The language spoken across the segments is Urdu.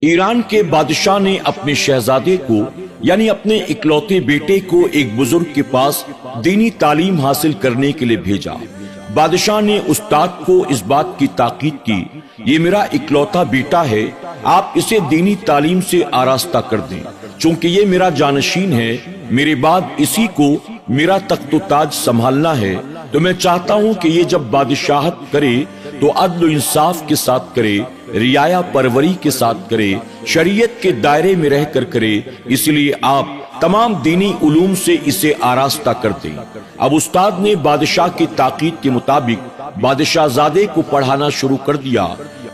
ایران کے بادشاہ نے اپنے شہزادے کو یعنی اپنے اکلوتے بیٹے کو ایک بزرگ کے پاس دینی تعلیم حاصل کرنے کے لیے بھیجا۔ بادشاہ نے استاد کو اس بات کی تاکید کی، یہ میرا اکلوتا بیٹا ہے، آپ اسے دینی تعلیم سے آراستہ کر دیں، چونکہ یہ میرا جانشین ہے، میرے بعد اسی کو میرا تخت و تاج سنبھالنا ہے، تو میں چاہتا ہوں کہ یہ جب بادشاہت کرے تو عدل و انصاف کے ساتھ کرے، رعایا پروری کے ساتھ کرے، شریعت کے دائرے میں رہ کر کرے، اس لیے آپ تمام دینی علوم سے اسے آراستہ کر دیں۔ اب استاد نے بادشاہ کی تاکید کے مطابق بادشاہ زادے کو پڑھانا شروع کر دیا۔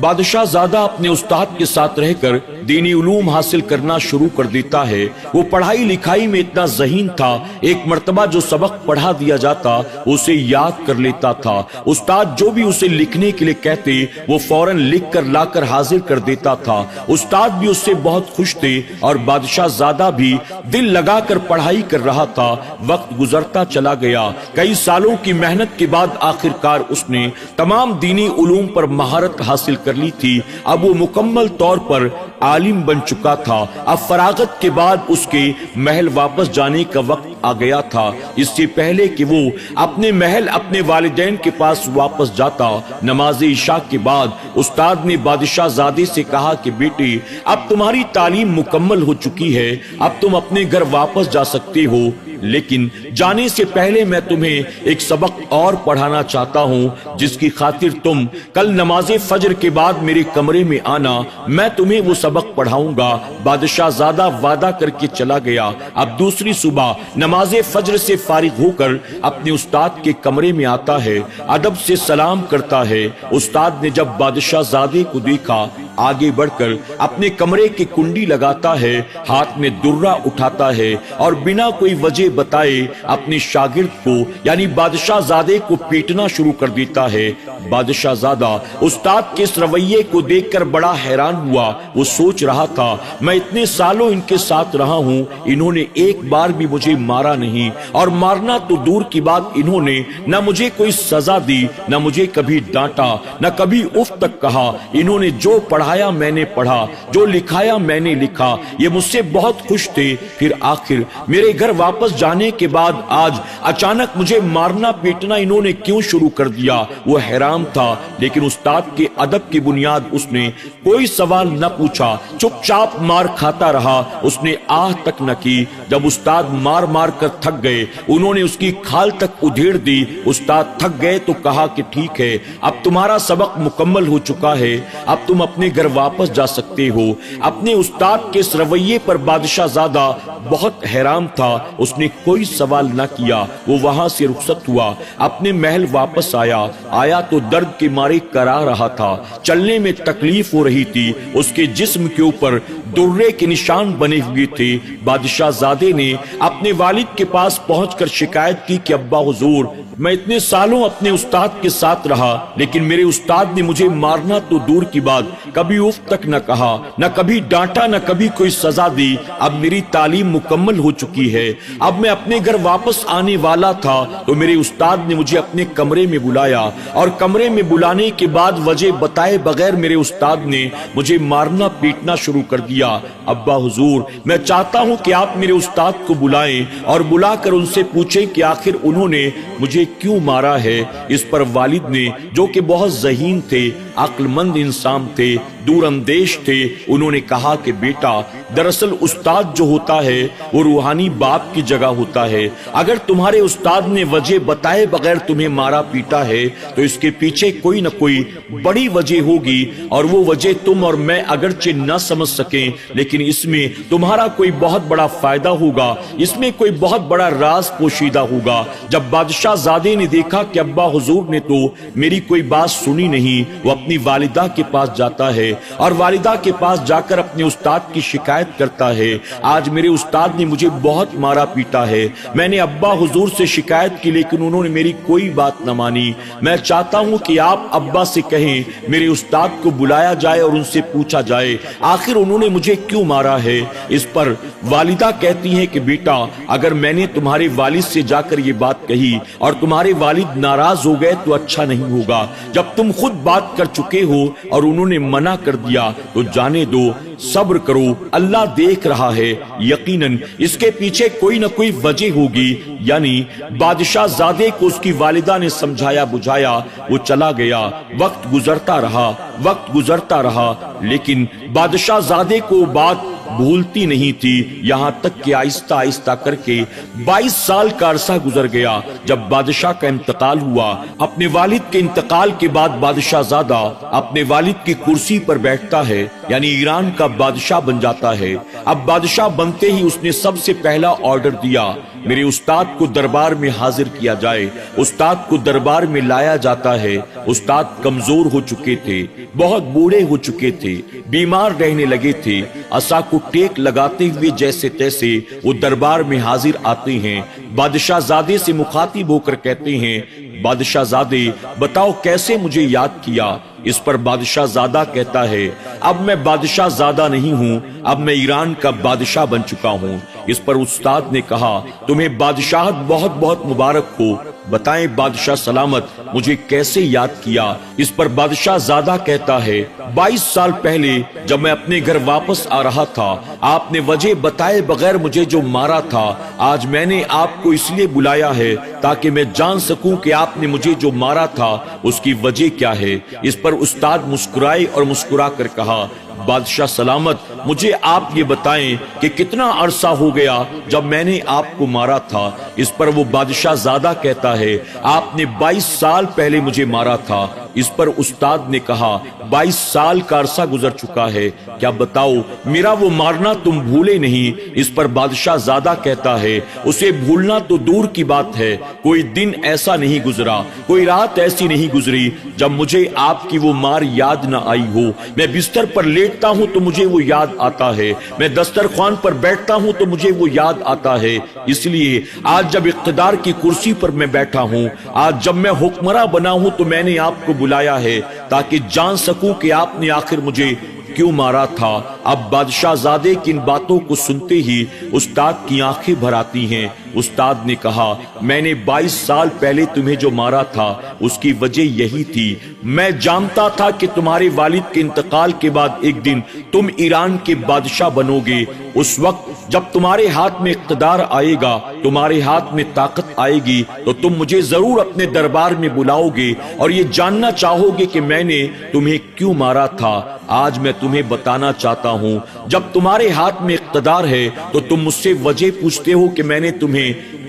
بادشاہ زادہ اپنے استاد کے ساتھ رہ کر دینی علوم حاصل کرنا شروع کر دیتا ہے۔ وہ پڑھائی لکھائی میں اتنا ذہین تھا، ایک مرتبہ جو سبق پڑھا دیا جاتا اسے یاد کر لیتا تھا۔ استاد جو بھی اسے لکھنے کے لیے کہتے وہ فوراً لکھ کر لا کر حاضر کر دیتا تھا۔ استاد بھی اس سے بہت خوش تھے اور بادشاہ زادہ بھی دل لگا کر پڑھائی کر رہا تھا۔ وقت گزرتا چلا گیا، کئی سالوں کی محنت کے بعد آخرکار اس نے تمام دینی علوم پر مہارت حاصل کر لی تھی۔ اب وہ مکمل طور پر عالم بن چکا تھا۔ اب فراغت کے بعد اس کے محل واپس جانے کا وقت آ گیا تھا۔ اس سے پہلے کہ وہ اپنے محل اپنے والدین کے پاس واپس جاتا، نماز عشاء کے بعد استاد نے بادشاہ زادے سے کہا کہ بیٹے، اب تمہاری تعلیم مکمل ہو چکی ہے، اب تم اپنے گھر واپس جا سکتے ہو، لیکن جانے سے پہلے میں تمہیں ایک سبق اور پڑھانا چاہتا ہوں، جس کی خاطر تم کل نماز فجر کے بعد میرے کمرے میں آنا، میں تمہیں وہ سبق پڑھاؤں گا۔ بادشاہ زادہ وعدہ کر کے چلا گیا۔ اب دوسری صبح نماز فجر سے فارغ ہو کر اپنے استاد کے کمرے میں آتا ہے، ادب سے سلام کرتا ہے۔ استاد نے جب بادشاہ زادے کو دیکھا، آگے بڑھ کر اپنے کمرے کی کنڈی لگاتا ہے، ہاتھ میں درہ اٹھاتا ہے اور بنا کوئی وجہ بتائے اپنے شاگرد کو یعنی بادشاہ زادے کو پیٹنا شروع کر دیتا ہے۔ بادشاہ زادہ استاد کے اس رویے کو دیکھ کر بڑا حیران ہوا۔ وہ سوچ رہا تھا، میں اتنے سالوں ان کے ساتھ رہا ہوں، انہوں نے ایک بار بھی مجھے مارا نہیں، اور مارنا تو دور کی بات، انہوں نے نہ مجھے کوئی سزا دی، نہ مجھے کبھی ڈانٹا، نہ کبھی اف تک کہا۔ انہوں نے جو پڑھایا میں نے پڑھا، جو لکھایا میں نے لکھا، یہ مجھ سے بہت خوش تھے۔ پھر آخر میرے گھر واپس جانے کے بعد آج اچانک مجھے مارنا پیٹنا انہوں نے کیوں شروع کر دیا؟ وہ حیران تھا، لیکن استاد کے ادب کی بنیاد اس نے کوئی سوال نہ پوچھا، چپ چاپ مار کھاتا رہا۔ اس نے آہ تک نہ کی۔ جب استاد مار مار کر تھک گئے، انہوں نے اس کی کھال تک ادھیڑ دی۔ استاد تھک گئے تو کہا کہ ٹھیک ہے، اب تمہارا سبق مکمل ہو چکا ہے، اب تم اپنے گھر واپس جا سکتے ہو۔ اپنے استاد کے اس رویے پر بادشاہ زادہ بہت حیران تھا۔ اس نے کوئی سوال نہ کیا۔ وہ وہاں سے رخصت ہوا، اپنے محل واپس آیا تو درد کے مارے کرا رہا تھا، چلنے میں تکلیف ہو رہی تھی، اس کے جسم کے اوپر درے کے نشان بنے ہوئے تھے۔ بادشاہ زادے نے اپنے والد کے پاس پہنچ کر شکایت کی کہ ابا حضور، میں اتنے سالوں اپنے استاد کے ساتھ رہا، لیکن میرے استاد نے مجھے مارنا تو دور کی بات، کبھی اف تک نہ کہا، نہ کبھی ڈانٹا، نہ کبھی کوئی سزا دی۔ اب میری تعلیم مکمل ہو چکی ہے، اب میں اپنے گھر واپس آنے والا تھا تو میرے استاد نے مجھے اپنے کمرے میں بلایا، اور کمرے میں بلانے کے بعد وجہ بتائے بغیر میرے استاد نے مجھے مارنا پیٹنا شروع کر دیا۔ ابا حضور، میں چاہتا ہوں کہ آپ میرے استاد کو بلائیں اور بلا کر ان سے پوچھیں کہ آخر انہوں نے مجھے کیوں مارا ہے۔ اس پر والد نے، جو کہ بہت ذہین تھے، عقل مند انسان تھے، دور اندیش تھے، انہوں نے کہا کہ بیٹا، دراصل استاد جو ہوتا ہے وہ روحانی باپ کی جگہ ہوتا ہے۔ اگر تمہارے استاد نے وجہ بتائے بغیر تمہیں مارا پیٹا ہے تو اس کے پیچھے کوئی نہ کوئی بڑی وجہ ہوگی، اور وہ وجہ تم اور میں اگرچہ نہ سمجھ سکیں، لیکن اس میں تمہارا کوئی بہت بڑا فائدہ ہوگا، اس میں کوئی بہت بڑا راز پوشیدہ ہوگا۔ جب بادشاہ زادے نے دیکھا کہ ابا حضور نے تو میری کوئی بات سنی نہیں، وہ اپنی والدہ کے پاس جاتا ہے اور والدہ کے پاس جا کر اپنے استاد کی شکایت کرتا ہے، آج میرے استاد نے مجھے بہت مارا پیٹا ہے، میں نے ابا حضور سے شکایت کی لیکن انہوں نے میری کوئی بات نہ مانی، میں چاہتا ہوں کہ آپ ابا سے کہیں میرے استاد کو بلایا جائے اور ان سے پوچھا جائے آخر انہوں نے مجھے کیوں مارا ہے۔ اس پر والدہ کہتی ہیں کہ بیٹا، اگر میں نے تمہارے والد سے جا کر یہ بات کہی اور تمہارے والد ناراض ہو گئے تو اچھا نہیں ہوگا۔ جب تم خود بات کر چکے ہو اور انہوں نے منع کر دیا تو جانے دو، صبر کرو، اللہ دیکھ رہا ہے، یقیناً اس کے پیچھے کوئی نہ کوئی وجہ ہوگی۔ یعنی بادشاہ زادے کو اس کی والدہ نے سمجھایا بجھایا، وہ چلا گیا، وقت گزرتا رہا، لیکن بادشاہ زادے کو بات بھولتی نہیں تھی، یہاں تک کہ آہستہ آہستہ کر کے 22 سال کا عرصہ گزر گیا۔ جب بادشاہ کا انتقال ہوا، اپنے والد کے انتقال کے بعد بادشاہ زادہ اپنے والد کی کرسی پر بیٹھتا ہے، یعنی ایران کا بادشاہ بن جاتا ہے۔ اب بادشاہ بنتے ہی اس نے سب سے پہلا آرڈر دیا، میرے استاد کو دربار میں حاضر کیا جائے۔ استاد کو دربار میں لایا جاتا ہے۔ استاد کمزور ہو چکے تھے، بہت بوڑھے ہو چکے تھے، بیمار رہنے لگے تھے۔ عصا کو ٹیک لگاتے ہوئے جیسے تیسے وہ دربار میں حاضر آتے ہیں۔ بادشاہ زادے سے مخاطب ہو کر کہتے ہیں، بادشاہ زادے بتاؤ کیسے مجھے یاد کیا؟ اس پر بادشاہ زادہ کہتا ہے، اب میں بادشاہ زادہ نہیں ہوں، اب میں ایران کا بادشاہ بن چکا ہوں۔ اس پر استاد نے کہا، تمہیں بادشاہت بہت بہت مبارک ہو، بتائیں بادشاہ سلامت مجھے کیسے یاد کیا؟ اس پر بادشاہ زادہ کہتا ہے، 22 سال پہلے جب میں اپنے گھر واپس آ رہا تھا، آپ نے وجہ بتائے بغیر مجھے جو مارا تھا، آج میں نے آپ کو اس لیے بلایا ہے تاکہ میں جان سکوں کہ آپ نے مجھے جو مارا تھا اس کی وجہ کیا ہے۔ اس پر استاد مسکرائے اور مسکرا کر کہا، بادشاہ سلامت مجھے آپ یہ بتائیں کہ کتنا عرصہ ہو گیا جب میں نے آپ کو مارا تھا؟ اس پر وہ بادشاہ زادہ کہتا ہے، آپ نے 22 سال پہلے مجھے مارا تھا۔ اس پر استاد نے کہا، 22 سال کا عرصہ گزر چکا ہے، کیا بتاؤ میرا وہ مارنا تم بھولے نہیں؟ اس پر بادشاہ زادہ کہتا ہے، اسے بھولنا تو دور کی بات ہے، کوئی دن ایسا نہیں گزرا، کوئی رات ایسی نہیں گزری جب مجھے آپ کی وہ مار یاد نہ آئی ہو۔ میں بستر پر لیٹتا ہوں تو مجھے وہ یاد آتا ہے، میں دسترخوان پر بیٹھتا ہوں تو مجھے وہ یاد آتا ہے۔ اس لیے آج جب اقتدار کی کرسی پر میں بیٹھا ہوں، آج جب میں حکمراں بنا ہوں تو میں نے آپ کو بلایا ہے تاکہ جان سکوں کہ آپ نے آخر مجھے کیوں مارا تھا۔ اب بادشاہ زادے کی ان باتوں کو سنتے ہی استاد کی آنکھیں بھر آتی ہیں۔ استاد نے کہا، میں نے 22 سال پہلے تمہیں جو مارا تھا اس کی وجہ یہی تھی، میں جانتا تھا کہ تمہارے والد کے انتقال کے بعد ایک دن تم ایران کے بادشاہ بنو گے۔ اس وقت جب تمہارے ہاتھ میں اقتدار آئے گا، تمہارے ہاتھ میں طاقت آئے گی تو تم مجھے ضرور اپنے دربار میں بلاؤ گے اور یہ جاننا چاہو گے کہ میں نے تمہیں کیوں مارا تھا۔ آج میں تمہیں بتانا چاہتا ہوں، جب تمہارے ہاتھ میں اقتدار ہے تو تم مجھ سے وجہ پوچھتے ہو کہ میں نے تمہیں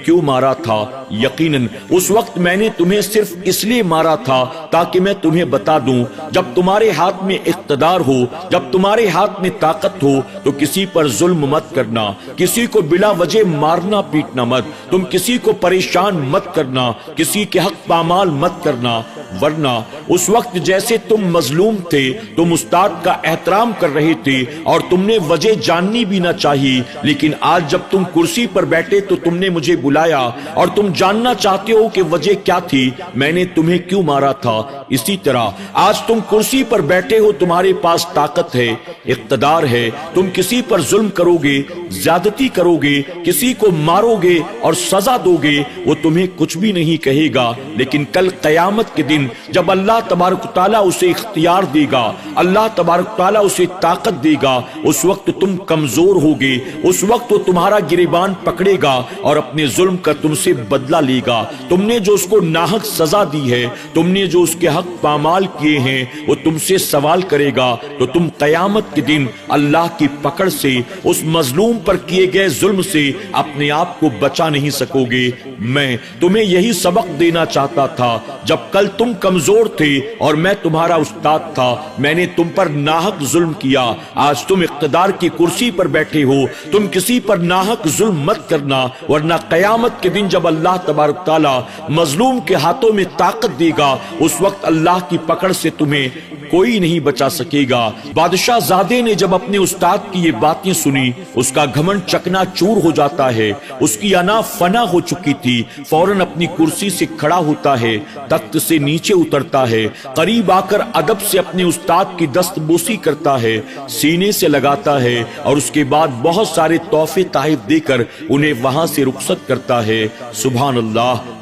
کیوں مارا تھا۔ یقیناً اس وقت میں نے تمہیں صرف اس لیے مارا تھا تاکہ میں تمہیں بتا دوں، جب تمہارے ہاتھ میں اقتدار ہو، جب تمہارے ہاتھ میں طاقت ہو تو کسی پر ظلم مت کرنا، کسی کو بلا وجہ مارنا پیٹنا مت، تم کسی کو پریشان مت کرنا، کسی کے حق پامال مت کرنا، ورنہ اس وقت جیسے تم مظلوم تھے، تم استاد کا احترام کر رہے تھے اور تم نے وجہ جاننی بھی نہ چاہی، لیکن آج جب تم کرسی پر بیٹھے تو تم نے مجھے بلایا اور تم جاننا چاہتے ہو کہ وجہ کیا تھی، میں نے تمہیں کیوں مارا تھا۔ اسی طرح آج تم کرسی پر بیٹھے ہو، تمہارے پاس طاقت ہے، اقتدار ہے، تم کسی پر ظلم کرو گے، زیادتی کرو گے، کسی کو مارو گے اور سزا دو گے، وہ تمہیں کچھ بھی نہیں کہے گا، لیکن کل قیامت کے دن جب اللہ تبارک تعالیٰ اسے اختیار دے گا، اللہ تبارک تعالیٰ اسے طاقت دے گا، اس وقت تم کمزور ہوگے، اس وقت وہ تمہارا گریبان پکڑے گا اور اپنے ظلم کا تم سے بدلہ لے گا۔ تم نے جو اس کو ناحق سزا دی ہے، تم نے جو اس کے حق پامال کیے ہیں، وہ تم سے سوال کرے گا، تو تم قیامت کے دن اللہ کی پکڑ سے، اس مظلوم پر کیے گئے ظلم سے اپنے آپ کو بچا نہیں سکو گے۔ میں تمہیں یہی سبق دینا چاہتا تھا، جب کل تم کمزور تھے اور میں تمہارا استاد تھا، میں نے تم پر ناحق ظلم کیا۔ آج تم اقتدار کی کرسی پر بیٹھے ہو، تم کسی پر ناحق ظلم مت کرنا، ورنہ قیامت کے دن جب اللہ تبارک تعالیٰ مظلوم کے ہاتھوں میں طاقت دے گا، اس وقت اللہ کی پکڑ سے تمہیں کوئی نہیں بچا سکے گا۔ بادشاہ زادے نے جب اپنے استاد کی یہ باتیں سنی، اس کا گھمنڈ چکنا چور ہو جاتا ہے، اس کی انا فنا ہو چکی تھی، فوراً اپنی کرسی سے کھڑا ہوتا ہے، تخت سے نیچے اترتا ہے، قریب آ کر ادب سے اپنے استاد کی دست بوسی کرتا ہے، سینے سے لگاتا ہے اور اس کے بعد بہت سارے تحفے تحائف دے کر انہیں وہاں سے رخصت کرتا ہے۔ سبحان اللہ،